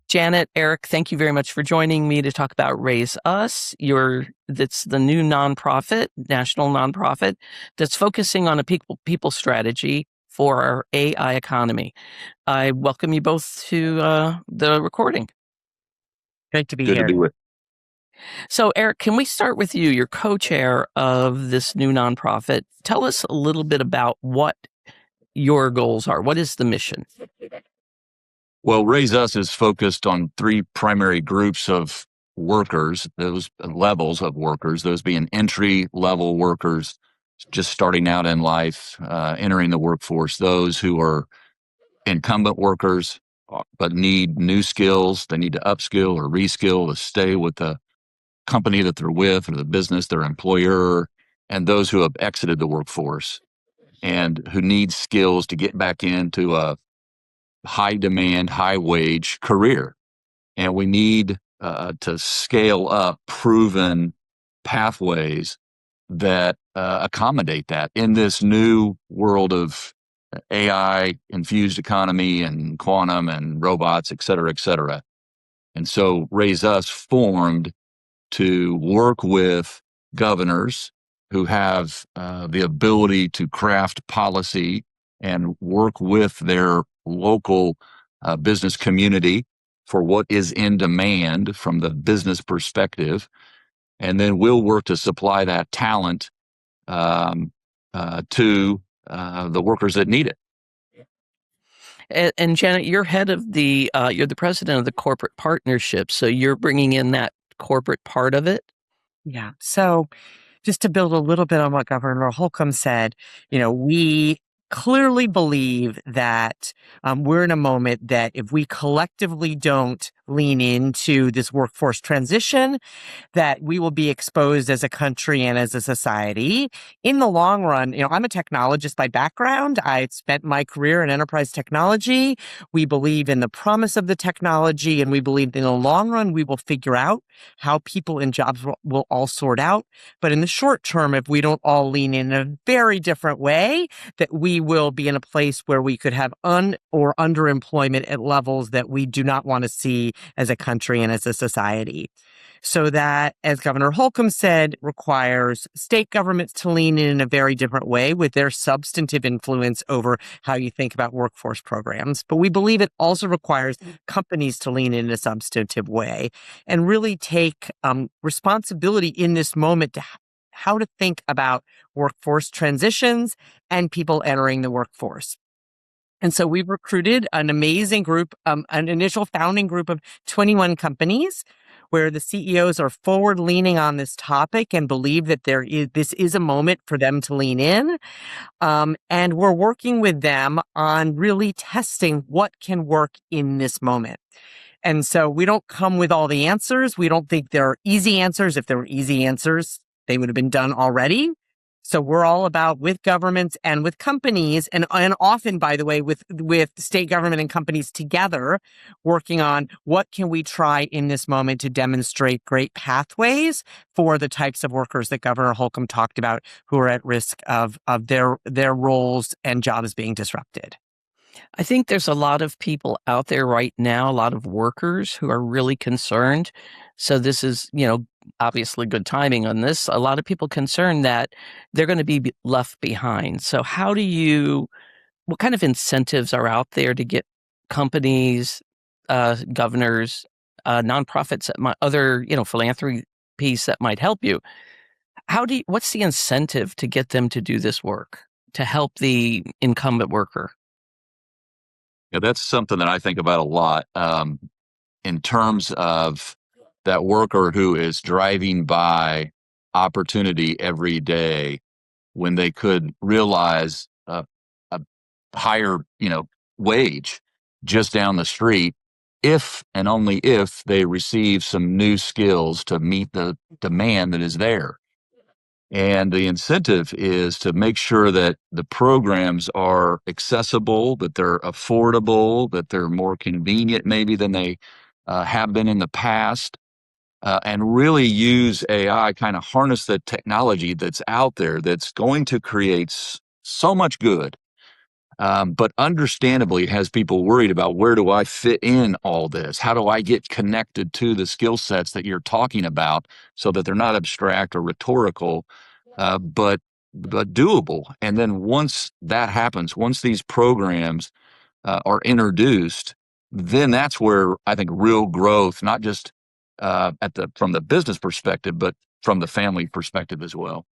Janet, Eric, thank you very much for joining me to talk about Raise Us. That's the new nonprofit, national nonprofit that's focusing on a people strategy for our AI economy. I welcome you both to the recording. Great to be Good to here. be with. So, Eric, can we start with you? You're co-chair of this new nonprofit. Tell us a little bit about what your goals are. What is the mission? Well, Raise Us is focused on three primary groups of workers, those levels of workers, those being entry-level workers just starting out in life, entering the workforce, those who are incumbent workers but need new skills. They need to upskill or reskill to stay with the company that they're with or the business, their employer, and those who have exited the workforce and who need skills to get back into a high demand, high wage career. And we need to scale up proven pathways that accommodate that in this new world of AI infused economy and quantum and robots, et cetera, et cetera. And so Raise Us formed to work with governors who have the ability to craft policy and work with their local business community for what is in demand from the business perspective. And then we'll work to supply that talent to the workers that need it. And Janet, you're you're the president of the corporate partnership. So you're bringing in that corporate part of it. Yeah. So just to build a little bit on what Governor Holcomb said, we clearly believe that we're in a moment that if we collectively don't lean into this workforce transition, that we will be exposed as a country and as a society. In the long run, I'm a technologist by background. I spent my career in enterprise technology. We believe in the promise of the technology, and we believe in the long run, we will figure out how people and jobs will all sort out. But in the short term, if we don't all lean in a very different way, that we will be in a place where we could have or underemployment at levels that we do not want to see as a country and as a society. So that, as Governor Holcomb said, requires state governments to lean in a very different way with their substantive influence over how you think about workforce programs. But we believe it also requires companies to lean in a substantive way and really take responsibility in this moment to how to think about workforce transitions and people entering the workforce. And so we've recruited an amazing group, an initial founding group of 21 companies where the CEOs are forward leaning on this topic and believe that this is a moment for them to lean in. And we're working with them on really testing what can work in this moment. And so we don't come with all the answers. We don't think there are easy answers. If there were easy answers, they would have been done already. So we're all about, with governments and with companies, and often, by the way, with state government and companies together, working on what can we try in this moment to demonstrate great pathways for the types of workers that Governor Holcomb talked about who are at risk of their roles and jobs being disrupted. I think there's a lot of people out there right now, a lot of workers who are really concerned. So this is, obviously good timing on this. A lot of people concerned that they're going to be left behind. So what kind of incentives are out there to get companies, governors, nonprofits, other, philanthropies that might help you? What's the incentive to get them to do this work, to help the incumbent worker? Yeah, that's something that I think about a lot in terms of that worker who is driving by opportunity every day when they could realize a higher, wage just down the street if and only if they receive some new skills to meet the demand that is there. And the incentive is to make sure that the programs are accessible, that they're affordable, that they're more convenient maybe than they have been in the past, and really use AI, kind of harness the technology that's out there that's going to create so much good but understandably has people worried about where do I fit in all this? How do I get connected to the skill sets that you're talking about so that they're not abstract or rhetorical, but doable. And then once that happens, once these programs are introduced, then that's where I think real growth, not just from the business perspective, but from the family perspective as well.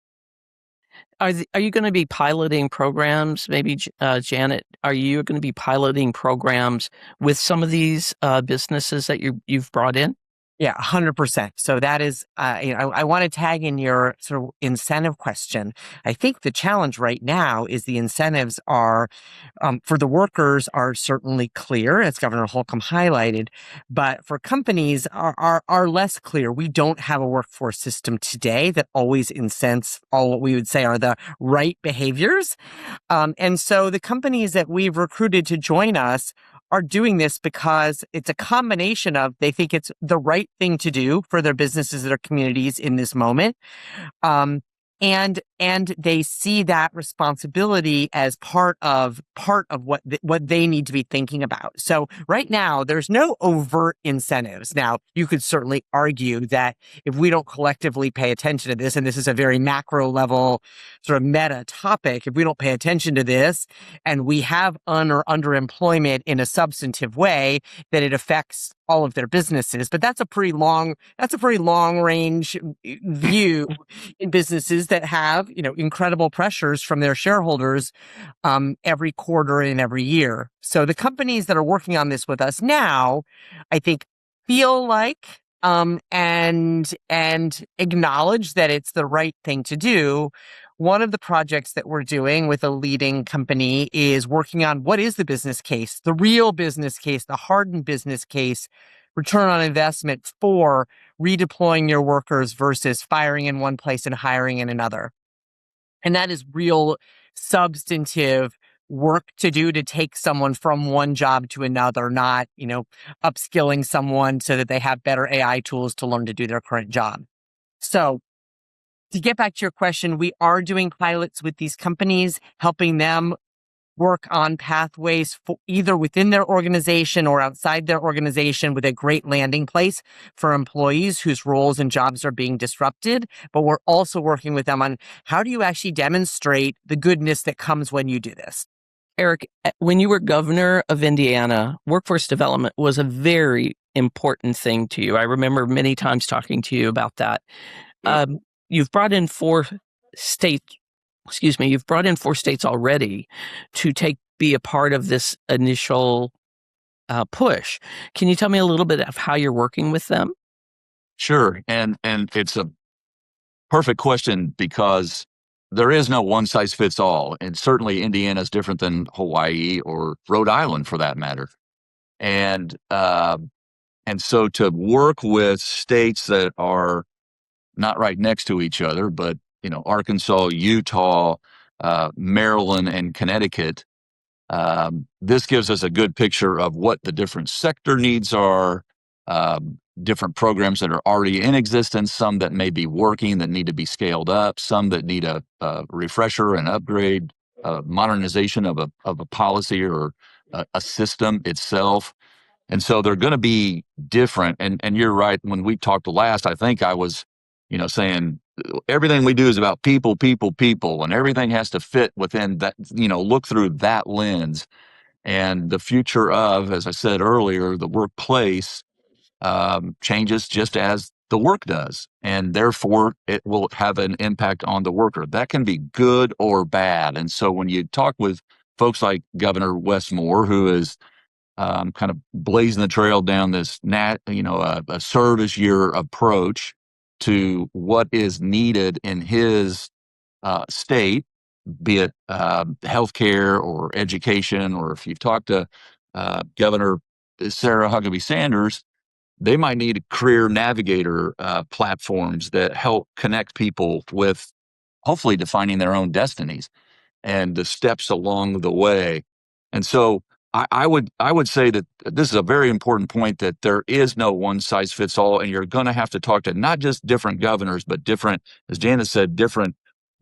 Are you going to be piloting programs? Maybe, Janet, are you going to be piloting programs with some of these businesses that you've brought in? Yeah, 100%. So that is, I want to tag in your sort of incentive question. I think the challenge right now is the incentives are, for the workers are certainly clear, as Governor Holcomb highlighted, but for companies are less clear. We don't have a workforce system today that always incents all what we would say are the right behaviors. And so the companies that we've recruited to join us are doing this because it's a combination of they think it's the right thing to do for their businesses, their communities in this moment. And they see that responsibility as part of what they need to be thinking about. So right now, there's no overt incentives. Now, you could certainly argue that if we don't collectively pay attention to this, and this is a very macro level sort of meta topic, if we don't pay attention to this and we have or underemployment in a substantive way, that it affects all of their businesses. But that's a pretty long range view in businesses that have, incredible pressures from their shareholders every quarter and every year. So the companies that are working on this with us now, I think, feel like and acknowledge that it's the right thing to do. One of the projects that we're doing with a leading company is working on what is the business case, the real business case, the hardened business case, return on investment for redeploying your workers versus firing in one place and hiring in another. And that is real substantive work to do to take someone from one job to another, not, upskilling someone so that they have better AI tools to learn to do their current job. So to get back to your question, we are doing pilots with these companies, helping them work on pathways for either within their organization or outside their organization with a great landing place for employees whose roles and jobs are being disrupted. But we're also working with them on how do you actually demonstrate the goodness that comes when you do this. Eric, when you were governor of Indiana, workforce development was a very important thing to you. I remember many times talking to you about that. You've brought in 4 states. You've brought in 4 states already to be a part of this initial push. Can you tell me a little bit of how you're working with them? Sure, and it's a perfect question because there is no one size fits all, and certainly Indiana is different than Hawaii or Rhode Island for that matter. And so to work with states that are not right next to each other, but Arkansas, Utah, Maryland, and Connecticut. This gives us a good picture of what the different sector needs are, different programs that are already in existence, some that may be working that need to be scaled up, some that need a refresher, an upgrade, modernization of a policy or a system itself. And so they're going to be different. And you're right. When we talked last, I think I was, saying everything we do is about people, people, people, and everything has to fit within that, look through that lens. And the future of, as I said earlier, the workplace changes just as the work does. And therefore, it will have an impact on the worker. That can be good or bad. And so when you talk with folks like Governor Wes Moore, who is kind of blazing the trail down this, a service year approach to what is needed in his state, be it healthcare or education, or if you've talked to Governor Sarah Huckabee Sanders, they might need career navigator platforms that help connect people with hopefully defining their own destinies and the steps along the way. And so I would say that this is a very important point, that there is no one size fits all, and you're going to have to talk to not just different governors, but different, as Janice said, different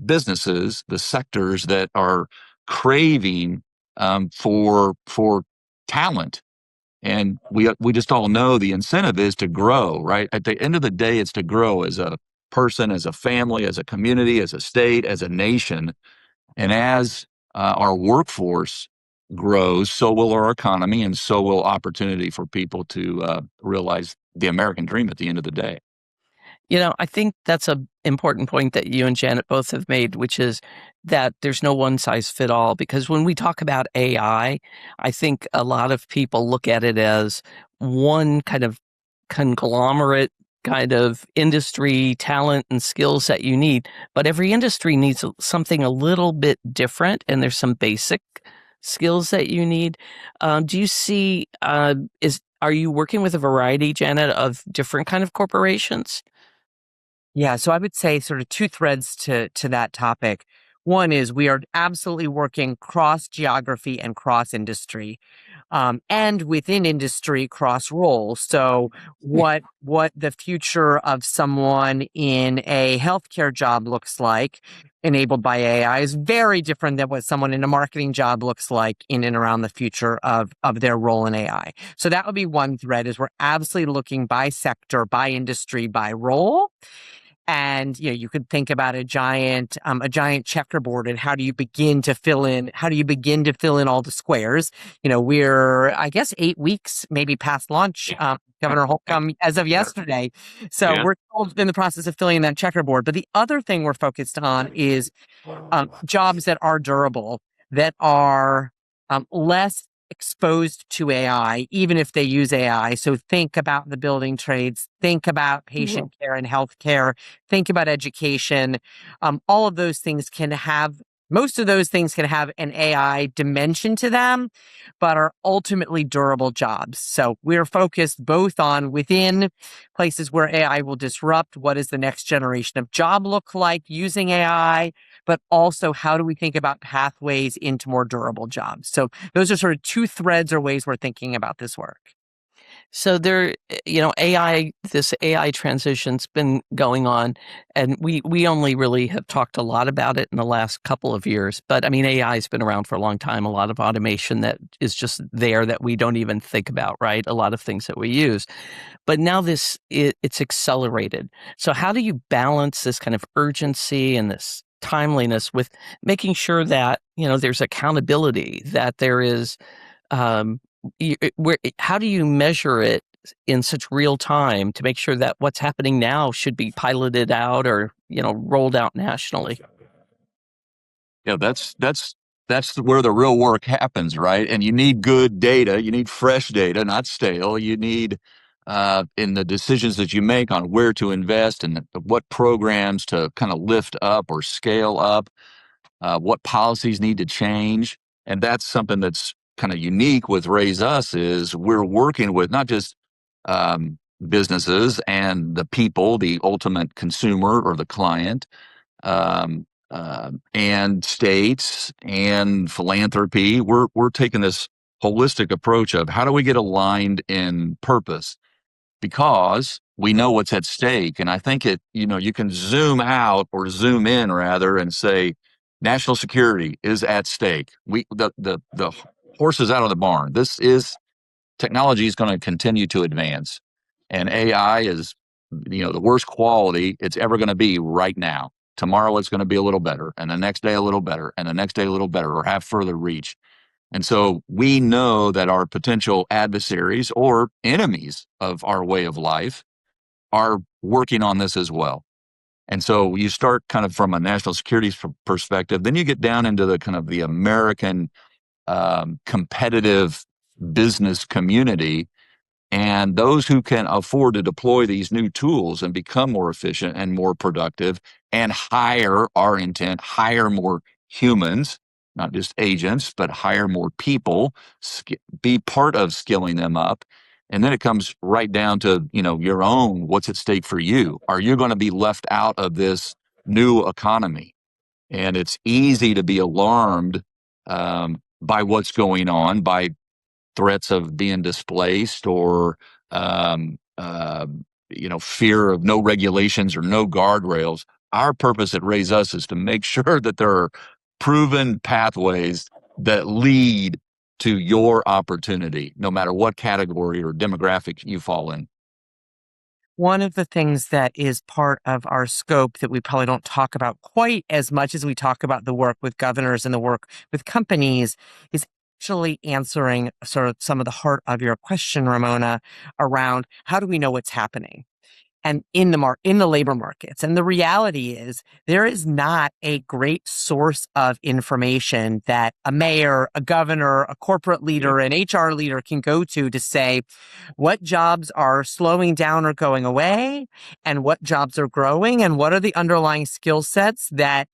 businesses, the sectors that are craving for talent. And we just all know the incentive is to grow, right? At the end of the day, it's to grow as a person, as a family, as a community, as a state, as a nation. And as our workforce grows, so will our economy, and so will opportunity for people to realize the American dream at the end of the day. I think that's an important point that you and Janet both have made, which is that there's no one size fit all. Because when we talk about AI, I think a lot of people look at it as one kind of conglomerate kind of industry talent and skills that you need. But every industry needs something a little bit different, and there's some basic skills that you need. Do you see, are you working with a variety, Janet, of different kind of corporations? Yeah, so I would say sort of two threads to that topic. One is we are absolutely working cross geography and cross industry, and within industry cross roles. So what the future of someone in a healthcare job looks like, enabled by AI, is very different than what someone in a marketing job looks like in and around the future of their role in AI. So that would be one thread, is we're absolutely looking by sector, by industry, by role. And you could think about a giant checkerboard, and how do you begin to fill in all the squares? We're, I guess, 8 weeks maybe past launch, Governor Holcomb, as of yesterday. So Yeah. we're still in the process of filling in that checkerboard. But the other thing we're focused on is jobs that are durable, that are less exposed to AI, even if they use AI. So think about the building trades, think about patient care and healthcare, think about education. All of those things most of those things can have an AI dimension to them, but are ultimately durable jobs. So we're focused both on within places where AI will disrupt, what does the next generation of job look like using AI, but also how do we think about pathways into more durable jobs? So those are sort of two threads or ways we're thinking about this work. So this AI transition's been going on, and we only really have talked a lot about it in the last couple of years. But I mean, AI has been around for a long time. A lot of automation that is just there that we don't even think about, right? A lot of things that we use. But now it's accelerated. So how do you balance this kind of urgency and this timeliness with making sure that, there's accountability, that there is, how do you measure it in such real time to make sure that what's happening now should be piloted out or, rolled out nationally? Yeah, that's where the real work happens, right? And you need good data. You need fresh data, not stale. You need in the decisions that you make on where to invest and what programs to kind of lift up or scale up, what policies need to change. And that's something that's kind of unique with Raise Us, is we're working with not just businesses and the people, the ultimate consumer or the client, and states and philanthropy. We're taking this holistic approach of how do we get aligned in purpose, because we know what's at stake. And I think you can zoom out, or zoom in rather, and say national security is at stake. The horse is out of the barn. Technology is going to continue to advance, and AI is, the worst quality it's ever going to be right now. Tomorrow it's going to be a little better, and the next day a little better, and the next day a little better, or have further reach. And so we know that our potential adversaries or enemies of our way of life are working on this as well. And so you start kind of from a national security perspective, then you get down into the kind of the American competitive business community, and those who can afford to deploy these new tools and become more efficient and more productive and hire more humans, not just agents, but hire more people, be part of skilling them up. And then it comes right down to, your own, what's at stake for you? Are you going to be left out of this new economy? And it's easy to be alarmed by what's going on, by threats of being displaced, or fear of no regulations or no guardrails. Our purpose at Raise Us is to make sure that there are proven pathways that lead to your opportunity, no matter what category or demographic you fall in? One of the things that is part of our scope that we probably don't talk about quite as much as we talk about the work with governors and the work with companies is actually answering sort of some of the heart of your question, Ramona, around how do we know what's happening? And in the labor markets. And the reality is there is not a great source of information that a mayor, a governor, a corporate leader, an HR leader can go to say what jobs are slowing down or going away and what jobs are growing and what are the underlying skill sets that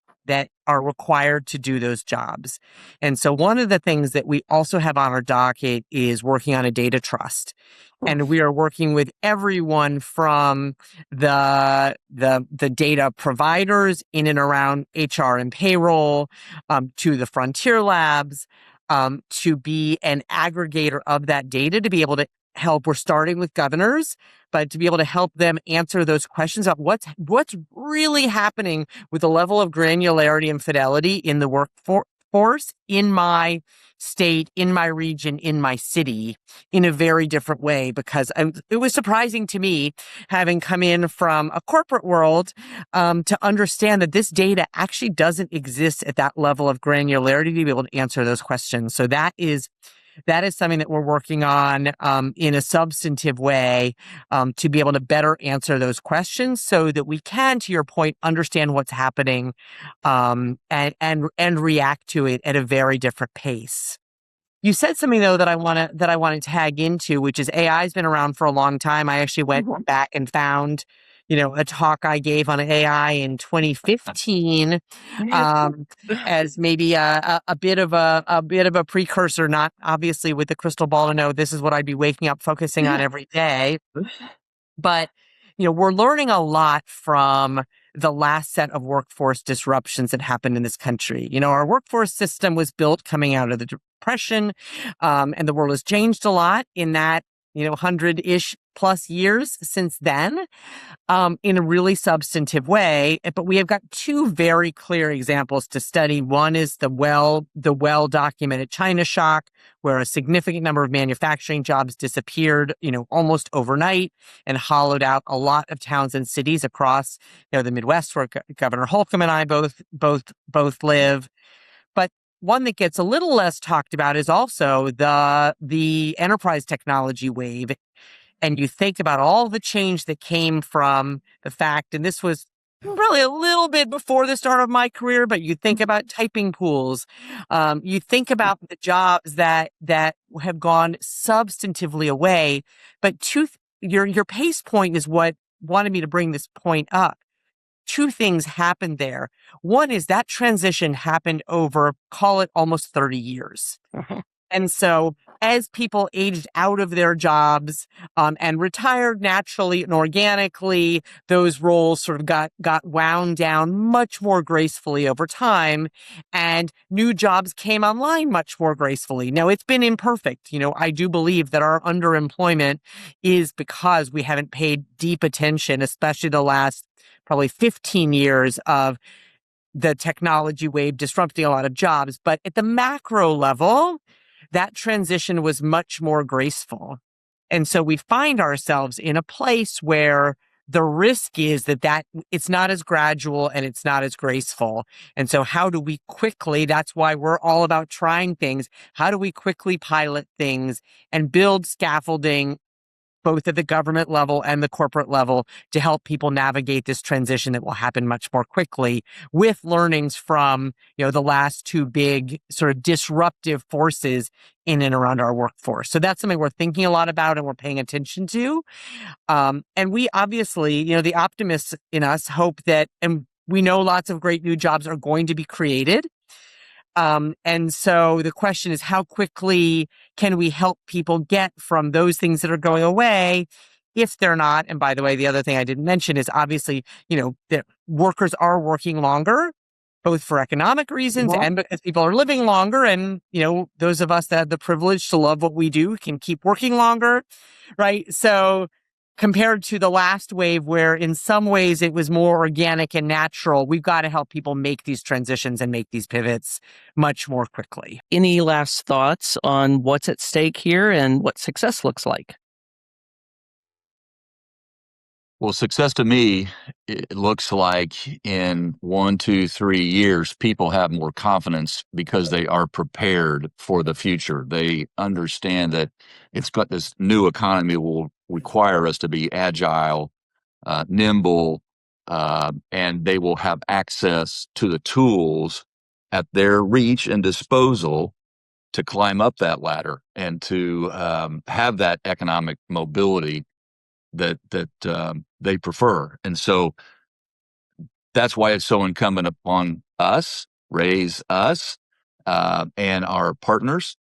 are required to do those jobs. And so one of the things that we also have on our docket is working on a data trust. And we are working with everyone from the data providers in and around HR and payroll, to the frontier labs, to be an aggregator of that data to be able to help. We're starting with governors, but to be able to help them answer those questions of what's really happening with the level of granularity and fidelity in the workforce in my state, in my region, in my city, in a very different way. Because it was surprising to me, having come in from a corporate world, to understand that this data actually doesn't exist at that level of granularity to be able to answer those questions. So that is something that we're working on in a substantive way, to be able to better answer those questions so that we can, to your point, understand what's happening, and react to it at a very different pace. You said something though that I want to tag into, which is AI has been around for a long time. I actually went back and found, a talk I gave on AI in 2015, as maybe a bit of a precursor, not obviously with the crystal ball to know this is what I'd be waking up focusing on every day. But, we're learning a lot from the last set of workforce disruptions that happened in this country. Our workforce system was built coming out of the Depression, and the world has changed a lot in that, 100-ish plus years since then, in a really substantive way. But we have got two very clear examples to study. One is the well-documented China shock, where a significant number of manufacturing jobs disappeared, almost overnight and hollowed out a lot of towns and cities across, the Midwest, where Governor Holcomb and I both live. But one that gets a little less talked about is also the enterprise technology wave. And you think about all the change that came from the fact, and this was probably a little bit before the start of my career, but you think about typing pools. You think about the jobs that have gone substantively away. But your pace point is what wanted me to bring this point up. Two things happened there. One is that transition happened over, call it almost 30 years. And so as people aged out of their jobs, and retired naturally and organically, those roles sort of got wound down much more gracefully over time, and new jobs came online much more gracefully. Now, it's been imperfect. I do believe that our underemployment is because we haven't paid deep attention, especially the last probably 15 years of the technology wave disrupting a lot of jobs. But at the macro level, that transition was much more graceful. And so we find ourselves in a place where the risk is that it's not as gradual and it's not as graceful. And so how do we quickly, that's why we're all about trying things. How do we quickly pilot things and build scaffolding both at the government level and the corporate level to help people navigate this transition that will happen much more quickly, with learnings from, the last two big sort of disruptive forces in and around our workforce. So that's something we're thinking a lot about and we're paying attention to. And we obviously, the optimists in us hope that, and we know lots of great new jobs are going to be created. And so the question is, how quickly can we help people get from those things that are going away if they're not? And by the way, the other thing I didn't mention is obviously, that workers are working longer, both for economic reasons and because people are living longer. And, those of us that have the privilege to love what we do can keep working longer, right? So compared to the last wave, where in some ways it was more organic and natural, we've got to help people make these transitions and make these pivots much more quickly. Any last thoughts on what's at stake here and what success looks like? Well, success to me, it looks like in 1, 2, 3 years, people have more confidence because they are prepared for the future. They understand that it's got this new economy will require us to be agile, nimble, and they will have access to the tools at their reach and disposal to climb up that ladder and to have that economic mobility that they prefer. And so that's why it's so incumbent upon us, raise us, and our partners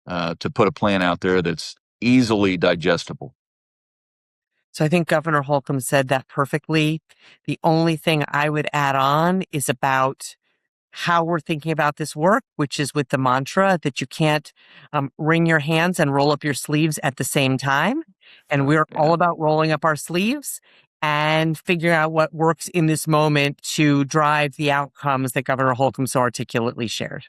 to put a plan out there that's easily digestible. So I think Governor Holcomb said that perfectly. The only thing I would add on is about how we're thinking about this work, which is with the mantra that you can't wring your hands and roll up your sleeves at the same time. And we're all about rolling up our sleeves and figuring out what works in this moment to drive the outcomes that Governor Holcomb so articulately shared.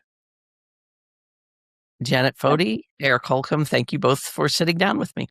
Janet Foutty, Eric Holcomb, thank you both for sitting down with me.